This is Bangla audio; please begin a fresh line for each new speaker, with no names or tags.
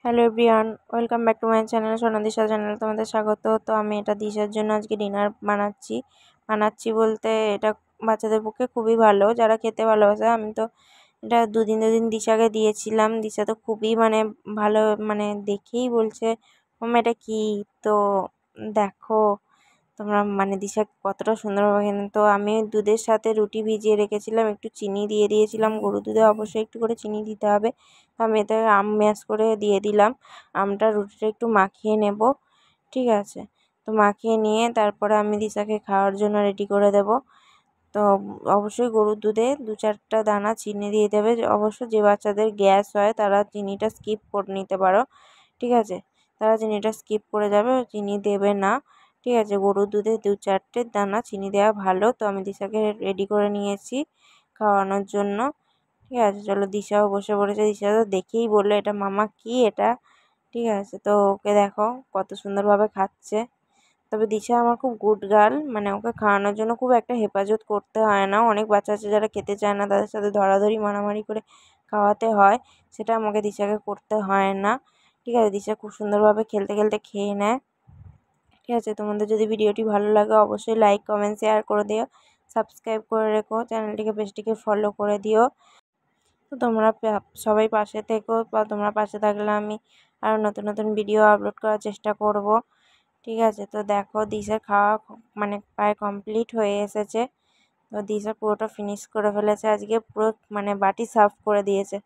Hello everyone, welcome back to my channel Sonadisha channel. তোমাদের স্বাগত। তো আমি এটা দিশার জন্য আজকে ডিনার বানাচ্ছি বলতে এটা বাচ্চাদের পক্ষে খুবই ভালো যারা খেতে ভালোবাসে। আমি তো এটা দুদিন দিশাকে দিয়েছিলাম। দিশা তো খুবই ভালো, দেখেই বলছে মাম্মা এটা কি। তো দেখো তোমরা দিশা কতটা সুন্দরভাবে তো আমি দুধের সাথে রুটি ভিজিয়ে রেখেছিলাম, একটু চিনি দিয়ে দিয়েছিলাম। গরুর দুধে অবশ্যই একটু করে চিনি দিতে হবে। আমি এতে আম ম্যাশ করে দিয়ে দিলাম। আমটা রুটিটা একটু মাখিয়ে নেব, ঠিক আছে। তো মাখিয়ে নিয়ে তারপরে আমি দিশাকে খাওয়ার জন্য রেডি করে দেব। তো অবশ্যই গরুর দুধে 2-4টা দানা চিনি দিয়ে দেবে। অবশ্য যে বাচ্চাদের গ্যাস হয় তারা চিনিটা স্কিপ করে নিতে পারো, ঠিক আছে। তারা চিনিটা স্কিপ করে যাবে, চিনি দেবে না, ঠিক আছে। গরুর দুধে 2-4টে দানা চিনি দেওয়া ভালো। তো আমি দিশাকে রেডি করে নিয়েছি খাওয়ানোর জন্য, ঠিক আছে। চলো, দিশাও বসে পড়েছে। দিশা তো দেখেই বললো এটা মামা কি এটা, ঠিক আছে। তো ওকে দেখো কত সুন্দরভাবে খাচ্ছে। তবে দিশা আমার খুব গুড গার্ল, ওকে খাওয়ানোর জন্য খুব একটা হেফাজত করতে হয় না। অনেক বাচ্চা আছে যারা খেতে চায় না, তাদের সাথে ধরাধরি মারামারি করে খাওয়াতে হয়, সেটা আমাকে দিশাকে করতে হয় না, ঠিক আছে। দিশা খুব সুন্দরভাবে খেলতে খেলতে খেয়ে নেয়, ঠিক আছে। তোমাদের যদি ভিডিওটি ভালো লাগে অবশ্যই লাইক কমেন্ট শেয়ার করে দিও, সাবস্ক্রাইব করে রেখো চ্যানেলটিকে, পেজটিকে ফলো করে দিও। তো তোমরা সবাই পাশে থেকো, বা তোমরা পাশে থাকলে আমি আরও নতুন নতুন ভিডিও আপলোড করার চেষ্টা করব, ঠিক আছে। তো দেখো দিশার খাওয়া প্রায় কমপ্লিট হয়ে এসেছে। তো দিশা পুরোটা ফিনিশ করে ফেলেছে আজকে, পুরো বাটি সার্ভ করে দিয়েছে।